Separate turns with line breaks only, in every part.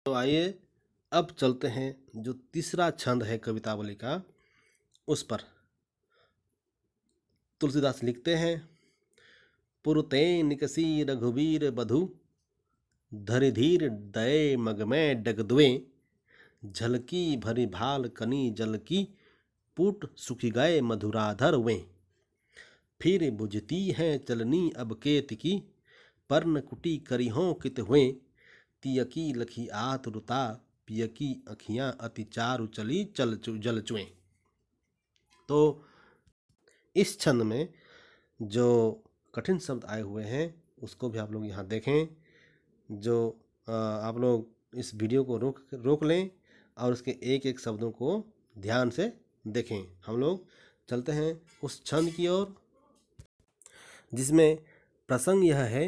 तो आइए अब चलते हैं जो तीसरा छंद है कवितावली का उस पर। तुलसीदास लिखते हैं, पुरते निकसी रघुवीर बधु, धरि धीर दये मग में डगदुए, झलकी भरी भाल कनी जल की, पूट सुखी गए मधुराधर वे। फिर बुझती है चलनी अब केत की, पर्ण कुटी करिहों कित हुए, तियकी लखी आतुरता, पियकी अखियां अति चारु चली जल चुए। तो इस छंद में जो कठिन शब्द आए हुए हैं उसको भी आप लोग यहाँ देखें। जो आप लोग इस वीडियो को रोक लें और उसके एक एक शब्दों को ध्यान से देखें। हम लोग चलते हैं उस छंद की ओर जिसमें प्रसंग यह है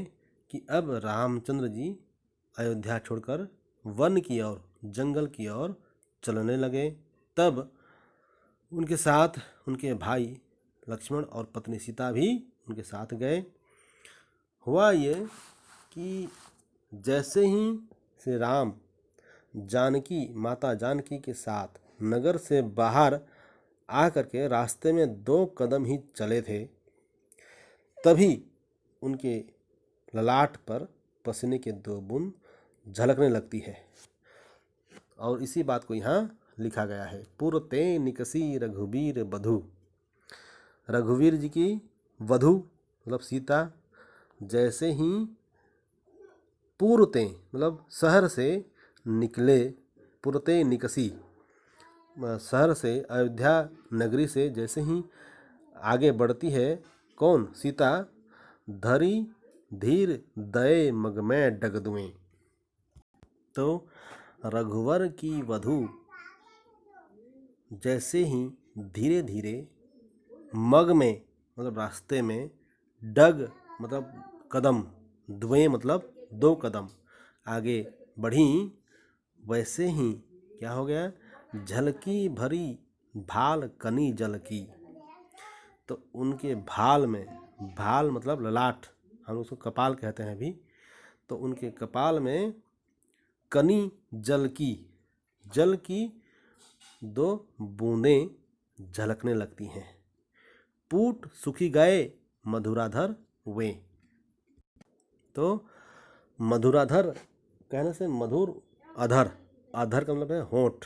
कि अब रामचंद्र जी अयोध्या छोड़कर वन की ओर, जंगल की ओर चलने लगे। तब उनके साथ उनके भाई लक्ष्मण और पत्नी सीता भी उनके साथ गए। हुआ ये कि जैसे ही श्री राम माता जानकी के साथ नगर से बाहर आकर के रास्ते में 2 कदम ही चले थे, तभी उनके ललाट पर पसीने के 2 बूंद झलकने लगती है। और इसी बात को यहाँ लिखा गया है, पुरते निकसी रघुवीर बधु। रघुवीर जी की वधु मतलब सीता जैसे ही पूर्वते मतलब शहर से निकले, पुरते निकसी शहर से, अयोध्या नगरी से जैसे ही आगे बढ़ती है कौन? सीता, धरी धीर दये मग में डगदुए। तो रघुवर की वधु जैसे ही धीरे धीरे मग में मतलब रास्ते में, डग मतलब कदम, द्वे मतलब 2 कदम आगे बढ़ी, वैसे ही क्या हो गया? झलकी भरी भाल कनी जल की। तो उनके भाल में, भाल मतलब ललाट, हम उसको कपाल कहते हैं अभी, तो उनके कपाल में कनी जल की 2 बूंदें झलकने लगती हैं। पूट सुखी गए मधुराधर वे। तो मधुराधर कहने से मधुर अधर, अधर का मतलब है होंठ,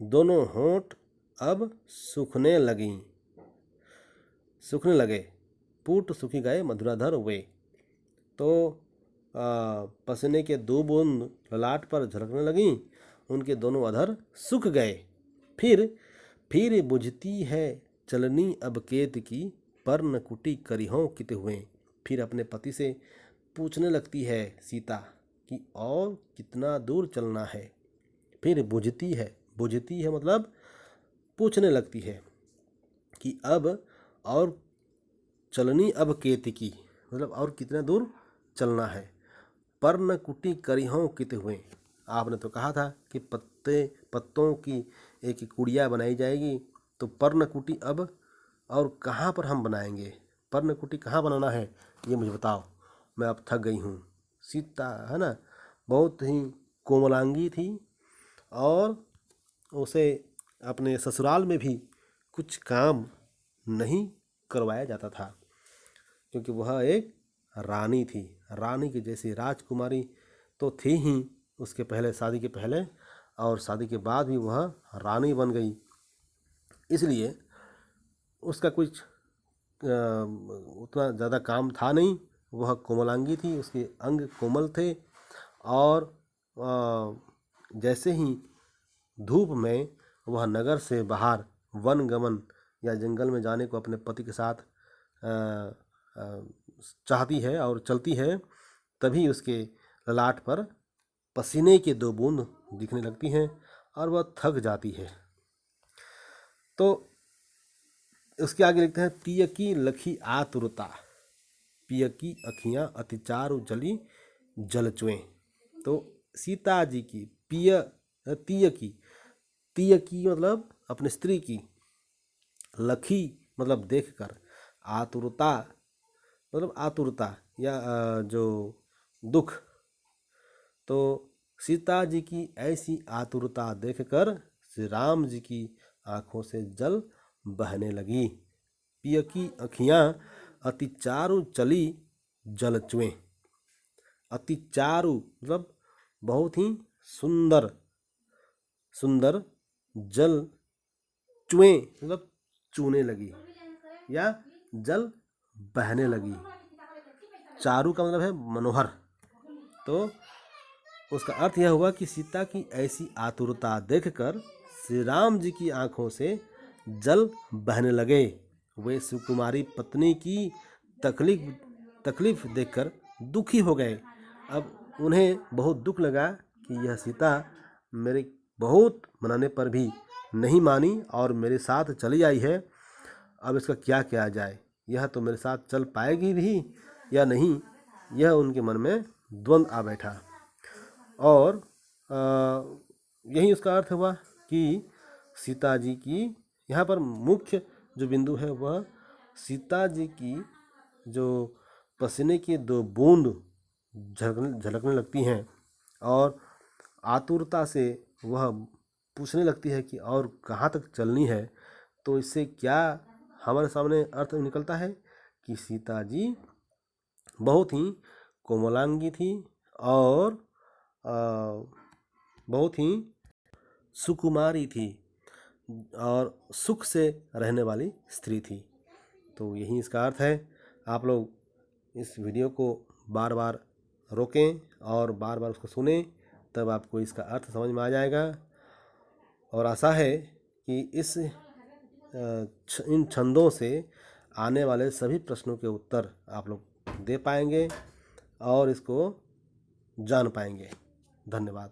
दोनों होंठ अब सूखने लगे। पूट सुखी गए मधुराधर वे। तो पसीने के 2 बूंद ललाट पर झलकने लगी, उनके दोनों अधर सूख गए। फिर बुझती है चलनी अब केत की, पर्ण कुटी करिहों कित हुए। फिर अपने पति से पूछने लगती है सीता कि और कितना दूर चलना है। फिर बुझती है मतलब पूछने लगती है कि अब और चलनी अब केत की मतलब और कितना दूर चलना है। पर्ण कुटी करिहों कित हुए। आपने तो कहा था कि पत्तों की एक कुड़िया बनाई जाएगी, तो पर्ण कुटी अब और कहाँ पर हम बनाएंगे? पर्ण कुटी कहाँ बनाना है ये मुझे बताओ, मैं अब थक गई हूँ। सीता है ना, बहुत ही कोमलांगी थी और उसे अपने ससुराल में भी कुछ काम नहीं करवाया जाता था, क्योंकि वह एक रानी थी। रानी की जैसी राजकुमारी तो थी ही उसके पहले, शादी के पहले, और शादी के बाद भी वह रानी बन गई। इसलिए उसका कुछ उतना ज़्यादा काम था नहीं। वह कोमलांगी थी, उसके अंग कोमल थे, और जैसे ही धूप में वह नगर से बाहर वन गमन या जंगल में जाने को अपने पति के साथ चाहती है और चलती है, तभी उसके ललाट पर पसीने के 2 बूंद दिखने लगती हैं और वह थक जाती है। तो उसके आगे लिखते हैं, तियकी लखी आतुरता, पियकी अखियां अति चारु जली जल चुए। तो सीता जी की तियकी मतलब अपनी स्त्री की, लखी मतलब देखकर, आतुरता मतलब आतुरता या जो दुख। तो सीता जी की ऐसी आतुरता देखकर श्री राम जी की आंखों से जल बहने लगी। पिय की अखियां अति चारु चली जल चुए। अति चारु मतलब बहुत ही सुंदर, सुंदर जल चुए मतलब चूने लगी या जल बहने लगी। चारु का मतलब है मनोहर। तो उसका अर्थ यह हुआ कि सीता की ऐसी आतुरता देखकर श्री राम जी की आंखों से जल बहने लगे। वे सुकुमारी पत्नी की तकलीफ देखकर दुखी हो गए। अब उन्हें बहुत दुख लगा कि यह सीता मेरे बहुत मनाने पर भी नहीं मानी और मेरे साथ चली आई है। अब इसका क्या किया जाए, यह तो मेरे साथ चल पाएगी भी या नहीं, यह उनके मन में द्वंद्व आ बैठा। और यही उसका अर्थ हुआ कि सीता जी की यहाँ पर मुख्य जो बिंदु है वह सीता जी की जो पसीने की 2 बूंद झलकने लगती हैं और आतुरता से वह पूछने लगती है कि और कहाँ तक चलनी है। तो इससे क्या हमारे सामने अर्थ निकलता है कि सीता जी बहुत ही कोमलांगी थी और बहुत ही सुकुमारी थी और सुख से रहने वाली स्त्री थी। तो यही इसका अर्थ है। आप लोग इस वीडियो को बार बार रोकें और बार बार उसको सुनें, तब आपको इसका अर्थ समझ में आ जाएगा। और आशा है कि इन छंदों से आने वाले सभी प्रश्नों के उत्तर आप लोग दे पाएंगे और इसको जान पाएंगे। धन्यवाद।